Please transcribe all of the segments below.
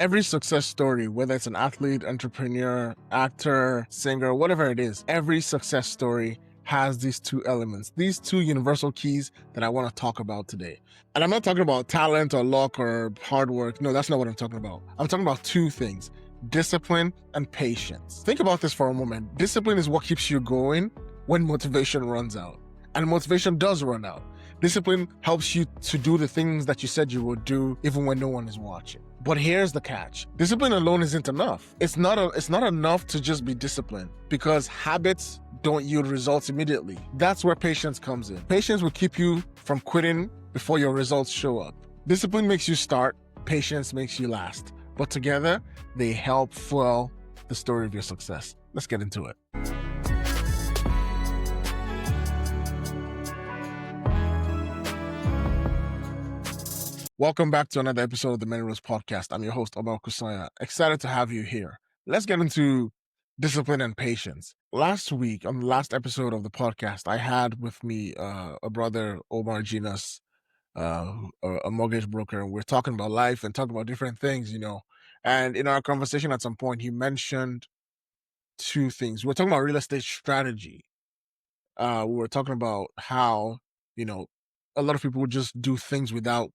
Every success story, whether it's an athlete, entrepreneur, actor, singer, whatever it is, every success story has these two elements, these two universal keys that I want to talk about today. And I'm not talking about talent or luck or hard work. No, that's not what I'm talking about. I'm talking about two things: discipline and patience. Think about this for a moment. Discipline is what keeps you going when motivation runs out. And motivation does run out. Discipline helps you to do the things that you said you would do even when no one is watching. But here's the catch. Discipline alone isn't enough. It's not enough to just be disciplined, because habits don't yield results immediately. That's where patience comes in. Patience will keep you from quitting before your results show up. Discipline makes you start, patience makes you last. But together, they help fuel the story of your success. Let's get into it. Welcome back to another episode of the Many Roads Podcast. I'm your host, Oba Okusanya. Excited to have you here. Let's get into discipline and patience. Last week, on the last episode of the podcast, I had with me a brother, Omar Ginas, a mortgage broker. We're talking about life and talking about different things, And in our conversation at some point, he mentioned two things. We're talking about real estate strategy. We were talking about how, a lot of people would just do things without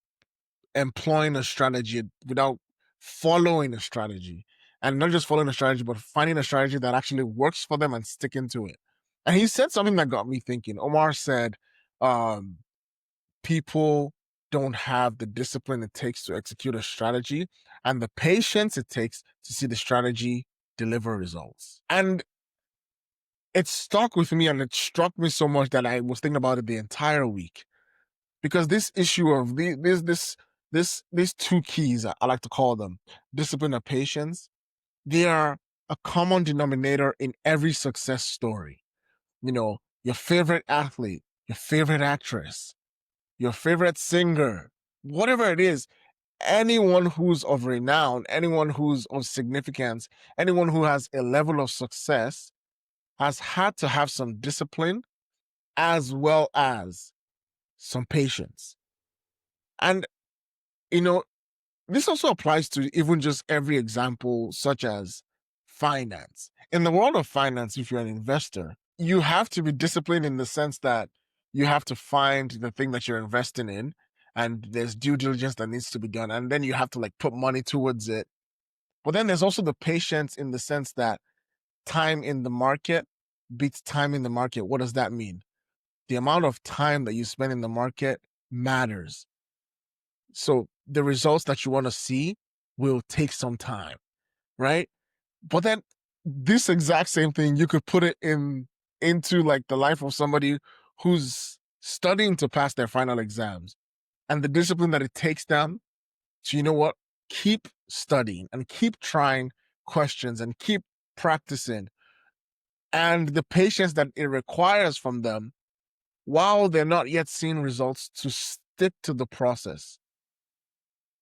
employing a strategy, without following a strategy, and not just following a strategy, but finding a strategy that actually works for them and sticking to it. And he said something that got me thinking. Omar said, people don't have the discipline it takes to execute a strategy and the patience it takes to see the strategy deliver results. And it stuck with me, and it struck me so much that I was thinking about it the entire week. Because this issue of these two keys, I like to call them discipline and patience, they are a common denominator in every success story. Your favorite athlete, your favorite actress, your favorite singer, whatever it is, anyone who's of renown, anyone who's of significance, anyone who has a level of success has had to have some discipline as well as some patience. And, this also applies to even just every example, such as finance. In the world of finance, if you're an investor, you have to be disciplined in the sense that you have to find the thing that you're investing in, and there's due diligence that needs to be done. And then you have to put money towards it. But then there's also the patience in the sense that time in the market beats time in the market. What does that mean? The amount of time that you spend in the market matters. So the results that you want to see will take some time, right? But then this exact same thing, you could put it into the life of somebody who's studying to pass their final exams, and the discipline that it takes them to, keep studying and keep trying questions and keep practicing, and the patience that it requires from them while they're not yet seeing results to stick to the process.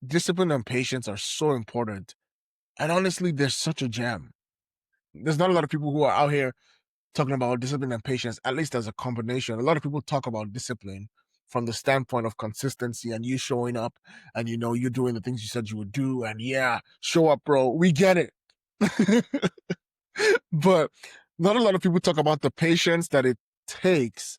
Discipline and patience are so important. And honestly, they're such a gem. There's not a lot of people who are out here talking about discipline and patience, at least as a combination. A lot of people talk about discipline from the standpoint of consistency and you showing up and, you're doing the things you said you would do. And yeah, show up, bro. We get it. But not a lot of people talk about the patience that it takes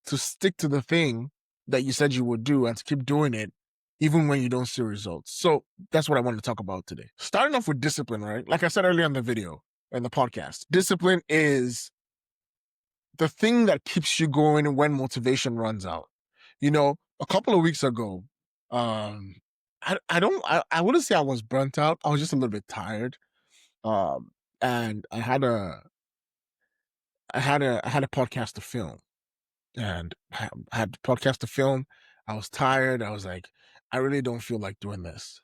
to stick to the thing that you said you would do and to keep doing it even when you don't see results. So that's what I want to talk about today. Starting off with discipline, right? Like I said earlier in the video, in the podcast, discipline is the thing that keeps you going when motivation runs out. A couple of weeks ago, I wouldn't say I was burnt out. I was just a little bit tired. And I had a podcast to film, and I had a podcast to film. I was tired. I was like, I really don't feel like doing this.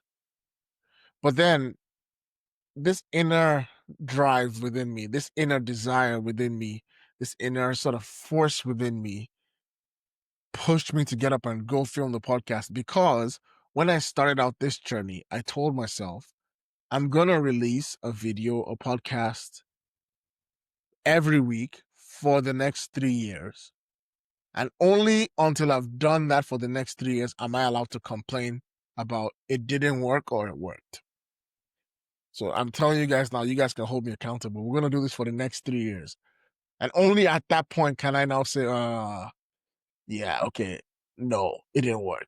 But then this inner drive within me, this inner desire within me, this inner sort of force within me pushed me to get up and go film the podcast, because when I started out this journey, I told myself, I'm going to release a video, a podcast every week for the next 3 years. And only until I've done that for the next 3 years am I allowed to complain about it didn't work or it worked. So I'm telling you guys now, you guys can hold me accountable. We're going to do this for the next 3 years. And only at that point can I now say, yeah, okay, no, it didn't work.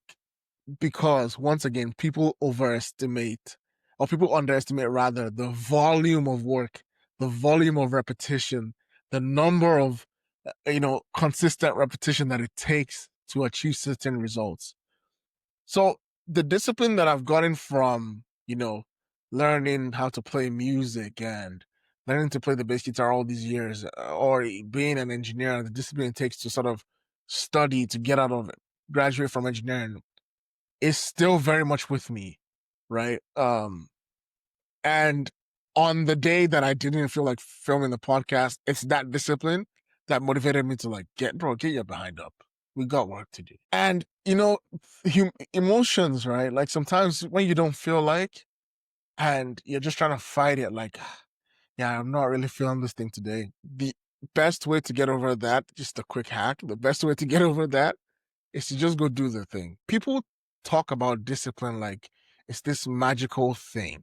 Because once again, people overestimate, or people underestimate rather, the volume of work, the volume of repetition, the number of, consistent repetition that it takes to achieve certain results. So the discipline that I've gotten from, learning how to play music and learning to play the bass guitar all these years, or being an engineer, the discipline it takes to sort of study to get out of it, graduate from engineering, is still very much with me, right? And on the day that I didn't feel like filming the podcast, it's that discipline that motivated me to like, get your behind up. We got work to do. And, emotions, right? Like sometimes when you don't feel like, and you're just trying to fight it, like, yeah, I'm not really feeling this thing today. The best way to get over that, just a quick hack, the best way to get over that is to just go do the thing. People talk about discipline like it's this magical thing.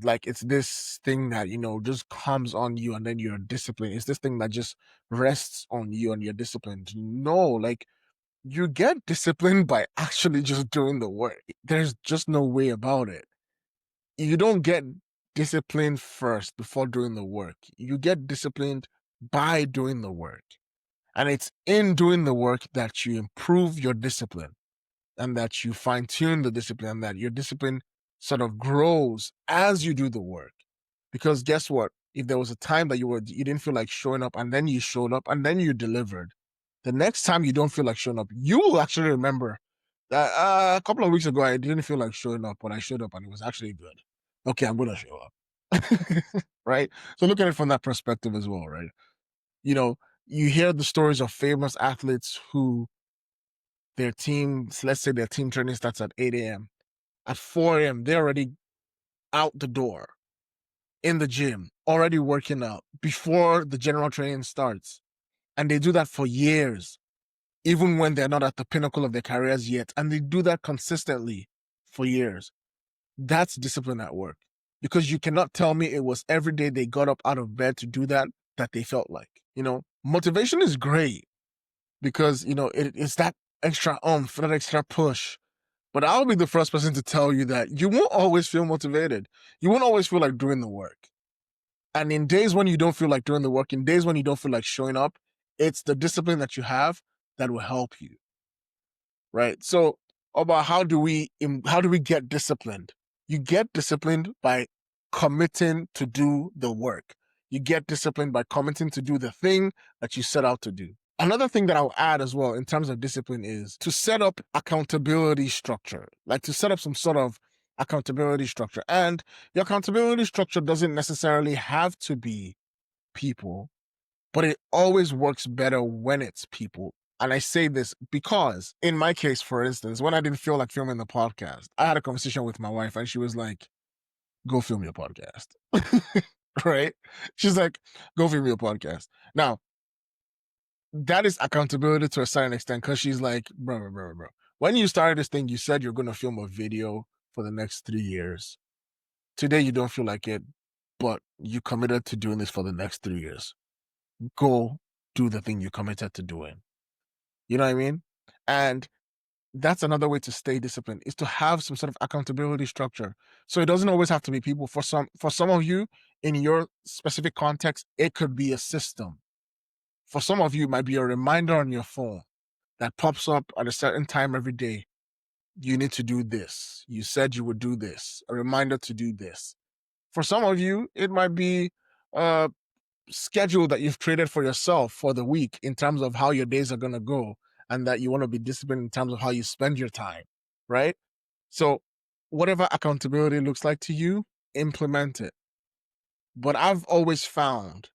Like it's this thing that, just comes on you and then you're disciplined. It's this thing that just rests on you and you're disciplined. No, like you get disciplined by actually just doing the work. There's just no way about it. You don't get disciplined first before doing the work. You get disciplined by doing the work. And it's in doing the work that you improve your discipline and that you fine tune the discipline, and that your discipline sort of grows as you do the work. Because guess what? If there was a time that you didn't feel like showing up and then you showed up and then you delivered, the next time you don't feel like showing up, you will actually remember that a couple of weeks ago I didn't feel like showing up, but I showed up and it was actually good. Okay, I'm gonna show up. Right? So look at it from that perspective as well, right? You hear the stories of famous athletes who let's say their team training starts at 8 a.m. At 4 a.m., they're already out the door in the gym, already working out before the general training starts. And they do that for years, even when they're not at the pinnacle of their careers yet. And they do that consistently for years. That's discipline at work. Because you cannot tell me it was every day they got up out of bed to do that they felt like. Motivation is great because, it's that extra that extra push. But I'll be the first person to tell you that you won't always feel motivated. You won't always feel like doing the work. And in days when you don't feel like doing the work, in days when you don't feel like showing up, it's the discipline that you have that will help you. Right? So, about how do we get disciplined? You get disciplined by committing to do the work. You get disciplined by committing to do the thing that you set out to do. Another thing that I'll add as well in terms of discipline is to set up accountability structure, like to set up some sort of accountability structure. And your accountability structure doesn't necessarily have to be people, but it always works better when it's people. And I say this because in my case, for instance, when I didn't feel like filming the podcast, I had a conversation with my wife and she was like, go film your podcast. Right? She's like, go film your podcast. Now, that is accountability to a certain extent because she's like, bro. When you started this thing, you said you're going to film a video for the next 3 years. Today, you don't feel like it, but you committed to doing this for the next 3 years. Go do the thing you committed to doing. You know what I mean? And that's another way to stay disciplined is to have some sort of accountability structure. So it doesn't always have to be people. For some of you, in your specific context, it could be a system. For some of you, it might be a reminder on your phone that pops up at a certain time every day. You need to do this. You said you would do this. A reminder to do this. For some of you, it might be a schedule that you've created for yourself for the week in terms of how your days are going to go and that you want to be disciplined in terms of how you spend your time, right? So whatever accountability looks like to you, implement it. But I've always found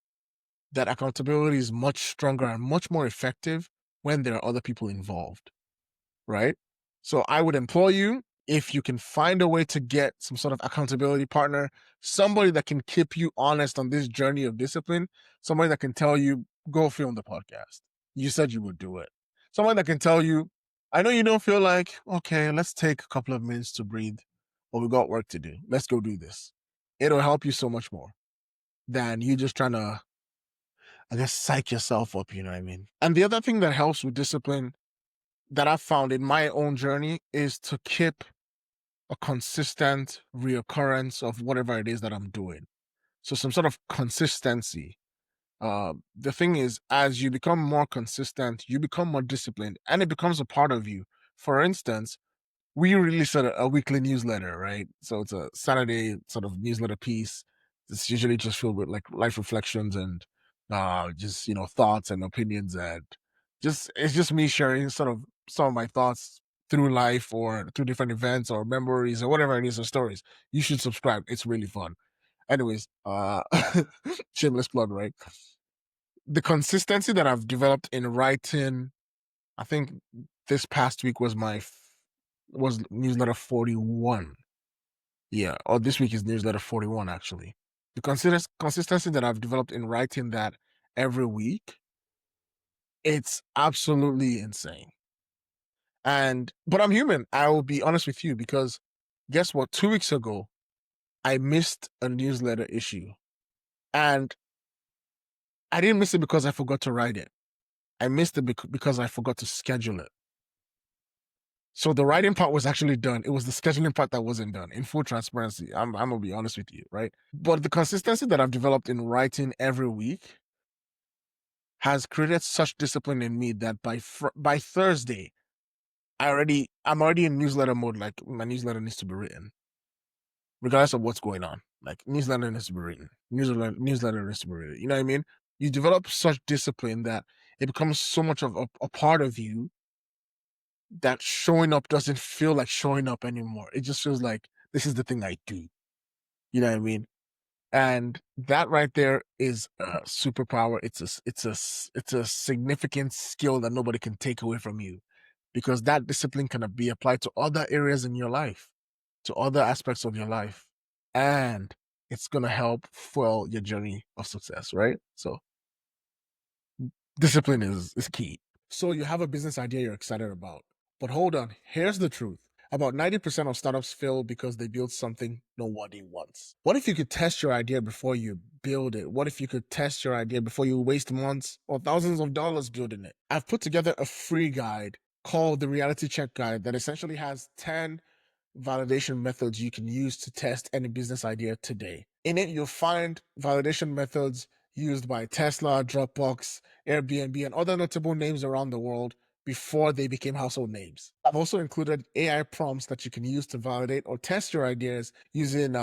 that accountability is much stronger and much more effective when there are other people involved, right? So I would implore you, if you can find a way to get some sort of accountability partner, somebody that can keep you honest on this journey of discipline, somebody that can tell you, go film the podcast. You said you would do it. Someone that can tell you, I know you don't feel like, okay, let's take a couple of minutes to breathe, but we got work to do. Let's go do this. it'll help you so much more than you just trying to, I guess, psych yourself up, you know what I mean? And the other thing that helps with discipline that I've found in my own journey is to keep a consistent reoccurrence of whatever it is that I'm doing. So some sort of consistency. The thing is, as you become more consistent, you become more disciplined and it becomes a part of you. For instance, we release a weekly newsletter, right? So it's a Saturday sort of newsletter piece. It's usually just filled with like life reflections and just thoughts and opinions, and just it's just me sharing sort of some of my thoughts through life or through different events or memories or whatever it is, or stories. You should subscribe. It's really fun. Anyways, shameless plug, right? The consistency that I've developed in writing, I think this past week was newsletter 41. Yeah, or this week is newsletter 41 actually. The consistency that I've developed in writing that every week, it's absolutely insane. But I'm human. I will be honest with you, because guess what? 2 weeks ago, I missed a newsletter issue. And I didn't miss it because I forgot to write it. I missed it because I forgot to schedule it. So the writing part was actually done. It was the scheduling part that wasn't done. In full transparency, I'm gonna be honest with you, right? But the consistency that I've developed in writing every week has created such discipline in me that by Thursday, I'm already in newsletter mode. Like, my newsletter needs to be written, regardless of what's going on. Like, newsletter needs to be written. Newsletter needs to be written. You know what I mean? You develop such discipline that it becomes so much of a part of you that showing up doesn't feel like showing up anymore. It just feels like this is the thing I do. You know what I mean? And that right there is a superpower. It's a significant skill that nobody can take away from you, because that discipline can be applied to other areas in your life, to other aspects of your life, and it's gonna help fuel your journey of success, right? So discipline is key. So you have a business idea you're excited about, but hold on, here's the truth. About 90% of startups fail because they build something nobody wants. What if you could test your idea before you build it? What if you could test your idea before you waste months or thousands of dollars building it? I've put together a free guide called the Reality Check Guide that essentially has 10 validation methods you can use to test any business idea today. In it, you'll find validation methods used by Tesla, Dropbox, Airbnb, and other notable names around the world before they became household names. I've also included AI prompts that you can use to validate or test your ideas using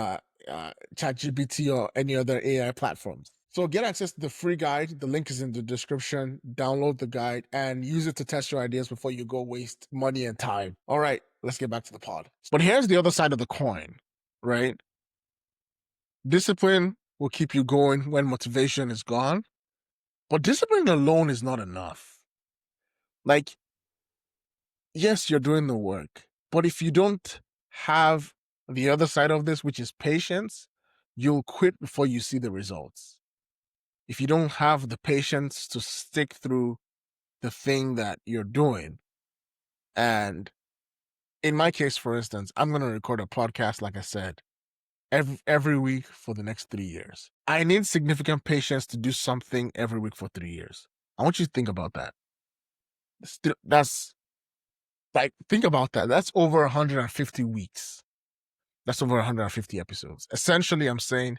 ChatGPT or any other AI platforms. So get access to the free guide. The link is in the description. Download the guide and use it to test your ideas before you go waste money and time. All right, let's get back to the pod. But here's the other side of the coin, right? Discipline will keep you going when motivation is gone, but discipline alone is not enough. Like, yes, you're doing the work, but if you don't have the other side of this, which is patience, you'll quit before you see the results. If you don't have the patience to stick through the thing that you're doing, and in my case, for instance, I'm going to record a podcast, like I said, every week for the next 3 years. I need significant patience to do something every week for 3 years. I want you to think about that. That's like, think about that. That's over 150 weeks. That's over 150 episodes. Essentially, I'm saying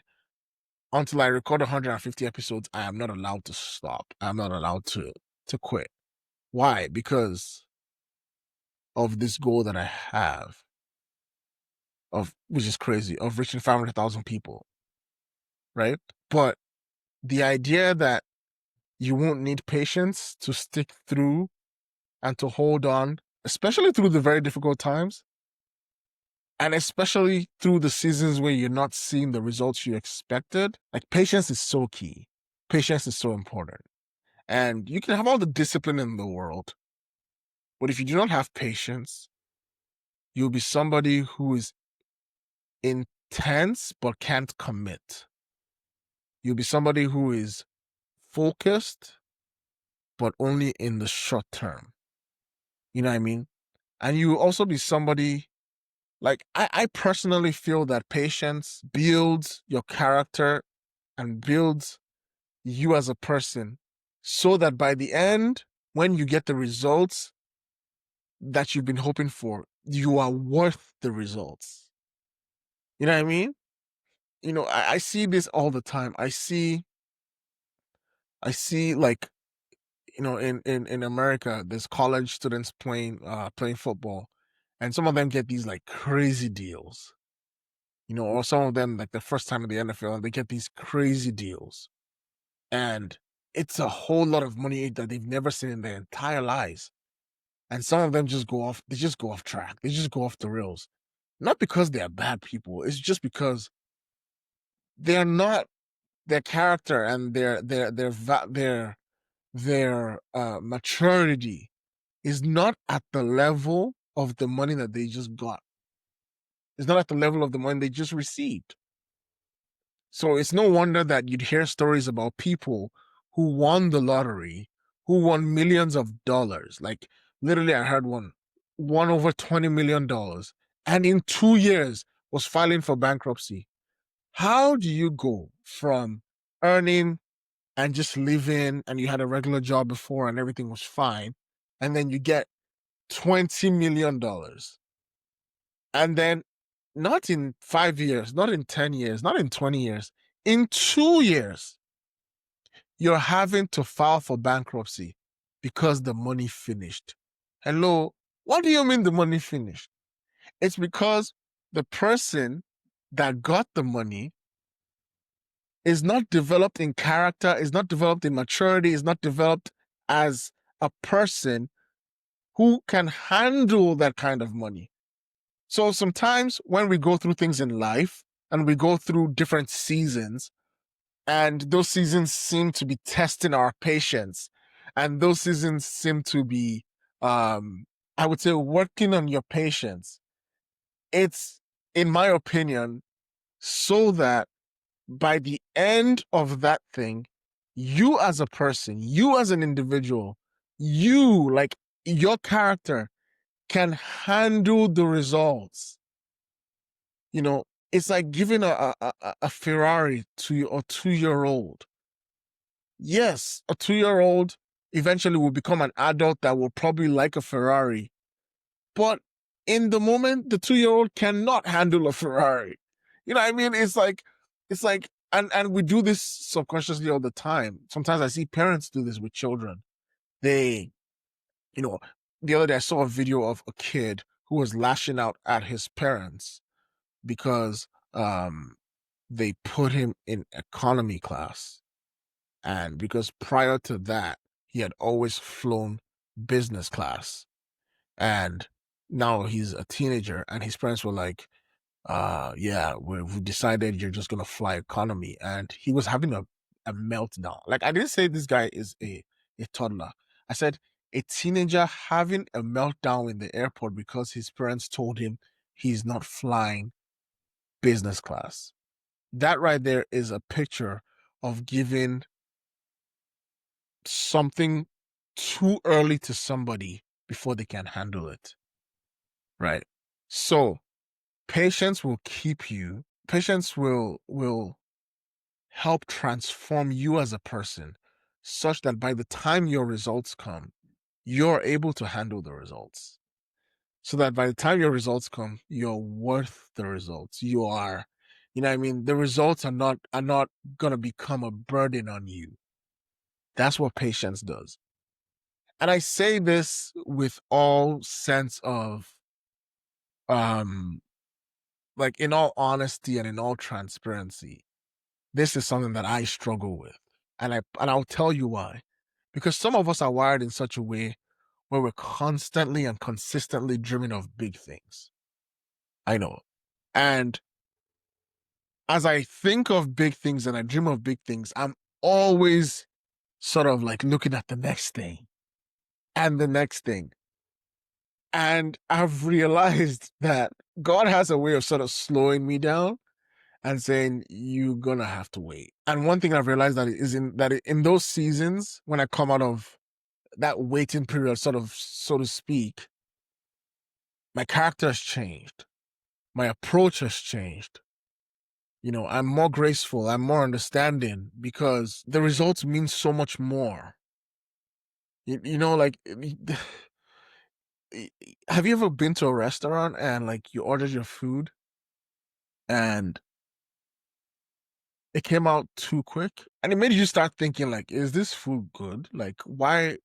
until I record 150 episodes, I am not allowed to stop. I'm not allowed to quit. Why? Because of this goal that I have, of which is crazy, of reaching 500,000 people, right? But the idea that you won't need patience to stick through and to hold on, especially through the very difficult times, and especially through the seasons where you're not seeing the results you expected, like, patience is so key. Patience is so important. And you can have all the discipline in the world, but if you do not have patience, you'll be somebody who is intense but can't commit. You'll be somebody who is focused but only in the short term. You know what I mean? And you will also be somebody Like I personally feel that patience builds your character and builds you as a person so that by the end, when you get the results that you've been hoping for, you are worth the results. You know what I mean? I see this all the time. I see like, in America, there's college students playing football, and some of them get these like crazy deals. Or some of them like the first time in the NFL and they get these crazy deals. And it's a whole lot of money that they've never seen in their entire lives. And some of them they just go off track. They just go off the rails. Not because they're bad people. It's just because they're not their character and their maturity is not at the level of the money that they just got. It's not at the level of the money they just received. So it's no wonder that you'd hear stories about people who won the lottery, who won millions of dollars. Like literally, I heard one won over $20 million, and in 2 years was filing for bankruptcy. How do you go from earning and just living, and you had a regular job before and everything was fine, and then you get $20 million, and then not in 5 years, not in 10 years, not in 20 years, in 2 years, you're having to file for bankruptcy because the money finished. Hello, what do you mean the money finished? It's because the person that got the money is not developed in character, is not developed in maturity, is not developed as a person who can handle that kind of money. So sometimes when we go through things in life and we go through different seasons, and those seasons seem to be testing our patience, and those seasons seem to be, I would say, working on your patience. It's, in my opinion, so that by the end of that thing, you as a person, you as an individual, you, like, your character can handle the results. It's like giving a Ferrari to a 2-year old. Yes, a 2-year old eventually will become an adult that will probably like a Ferrari. But in the moment, the 2-year-old cannot handle a Ferrari. You know what I mean? It's like, and we do this subconsciously all the time. Sometimes I see parents do this with children. They, you know, the other day I saw a video of a kid who was lashing out at his parents because they put him in economy class. And because prior to that, he had always flown business class. And now he's a teenager, and his parents were like, yeah, we've decided you're just going to fly economy. And he was having a meltdown. Like, I didn't say this guy is a toddler. I said a teenager having a meltdown in the airport because his parents told him he's not flying business class. That right there is a picture of giving something too early to somebody before they can handle it. Right. So patience will help transform you as a person such that by the time your results come, you're able to handle the results. So that by the time your results come, you're worth the results. You are, what I mean, the results are not gonna become a burden on you. That's what patience does. And I say this with all sense of, um like, in all honesty and in all transparency. This is something that I struggle with. And I'll tell you why. Because some of us are wired in such a way where we're constantly and consistently dreaming of big things. I know. And as I think of big things and I dream of big things, I'm always sort of like looking at the next thing and the next thing. And I've realized that God has a way of sort of slowing me down and saying, you're gonna have to wait. And one thing I've realized that is in those seasons when I come out of that waiting period, sort of, so to speak, my character has changed. My approach has changed. I'm more graceful, I'm more understanding because the results mean so much more. Like, have you ever been to a restaurant and like you ordered your food and it came out too quick and it made you start thinking like, is this food good? Like, why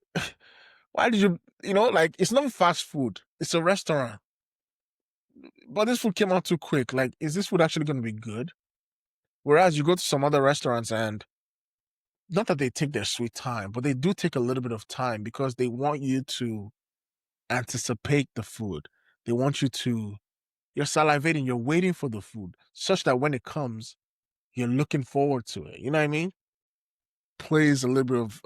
did like, it's not fast food, it's a restaurant, but this food came out too quick. Like, is this food actually going to be good? Whereas you go to some other restaurants and not that they take their sweet time, but they do take a little bit of time because they want you to anticipate the food. They want you're salivating, you're waiting for the food such that when it comes, you're looking forward to it. You know what I mean? Plays a little bit of,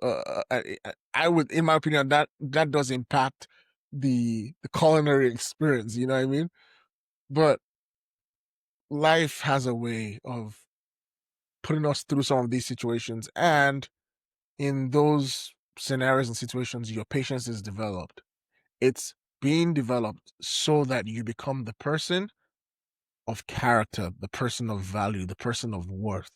I would, in my opinion, that does impact the culinary experience. You know what I mean? But life has a way of putting us through some of these situations. And in those scenarios and situations, your patience is developed. It's being developed so that you become the person of character, the person of value, the person of worth,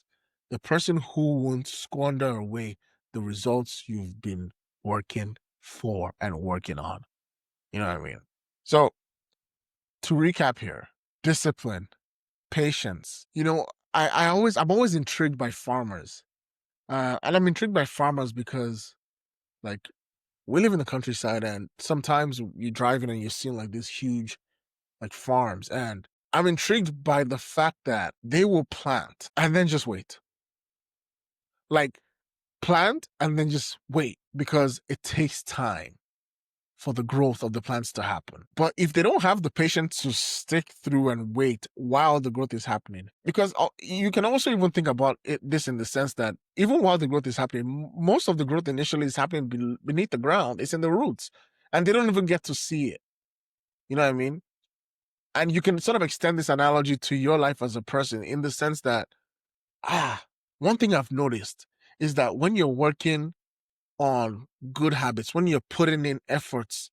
the person who won't squander away the results you've been working for and working on. You know what I mean? So to recap here, discipline, patience. I'm always intrigued by farmers. And I'm intrigued by farmers because like we live in the countryside and sometimes you're driving and you're seeing like these huge like farms, and I'm intrigued by the fact that they will plant and then just wait. Like plant and then just wait because it takes time for the growth of the plants to happen. But if they don't have the patience to stick through and wait while the growth is happening, because you can also even think about this in the sense that even while the growth is happening, most of the growth initially is happening beneath the ground. It's in the roots and they don't even get to see it. You know what I mean? And you can sort of extend this analogy to your life as a person in the sense that, one thing I've noticed is that when you're working on good habits, when you're putting in efforts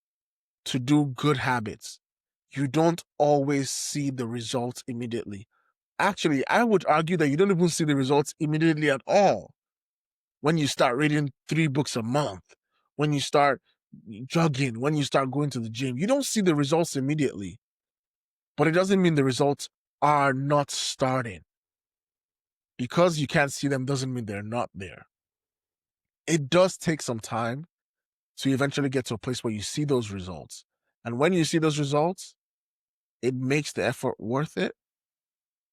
to do good habits, you don't always see the results immediately. Actually, I would argue that you don't even see the results immediately at all. When you start reading 3 books a month, when you start jogging, when you start going to the gym, you don't see the results immediately. But it doesn't mean the results are not starting. Because you can't see them doesn't mean they're not there. It does take some time to eventually get to a place where you see those results. And when you see those results, it makes the effort worth it.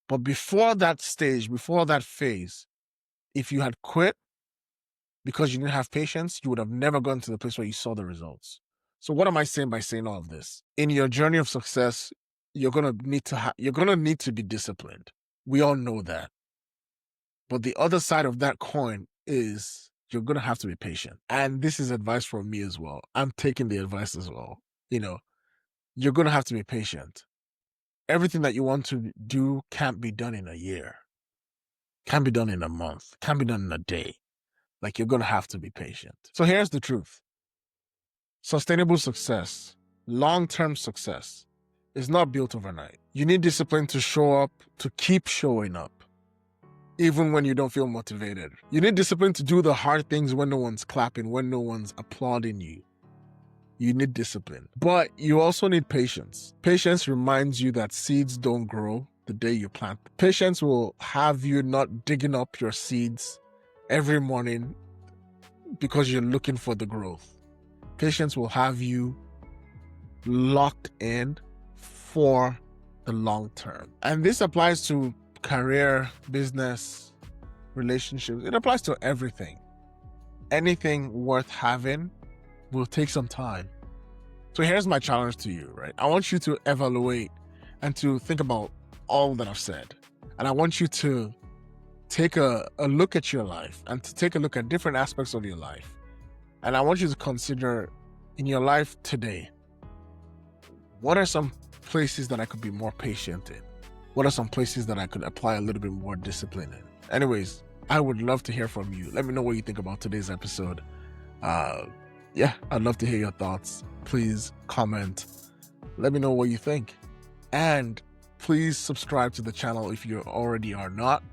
But before that stage, before that phase, if you had quit because you didn't have patience, you would have never gotten to the place where you saw the results. So what am I saying by saying all of this? In your journey of success, you're gonna need to be disciplined. We all know that. But the other side of that coin is you're going to have to be patient. And this is advice from me as well. I'm taking the advice as well. You're going to have to be patient. Everything that you want to do can't be done in a year, can't be done in a month, can't be done in a day. Like, you're going to have to be patient. So here's the truth. Sustainable success, long-term success is not built overnight. You need discipline to show up, to keep showing up, even when you don't feel motivated. You need discipline to do the hard things when no one's clapping, when no one's applauding you. You need discipline. But you also need patience. Patience reminds you that seeds don't grow the day you plant. Patience will have you not digging up your seeds every morning because you're looking for the growth. Patience will have you locked in for the long term. And this applies to career, business, relationships. It applies to everything. Anything worth having will take some time. So here's my challenge to you, right? I want you to evaluate and to think about all that I've said. And I want you to take a look at your life and to take a look at different aspects of your life. And I want you to consider in your life today, what are some places that I could be more patient in? What are some places that I could apply a little bit more discipline in? Anyways, I would love to hear from you. Let me know what you think about today's episode. I'd love to hear your thoughts. Please comment. Let me know what you think. And Please subscribe to the channel if you already are not.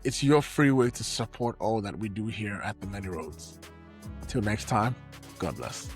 It's your free way to support all that we do here at The Many Roads. Till next time, God bless.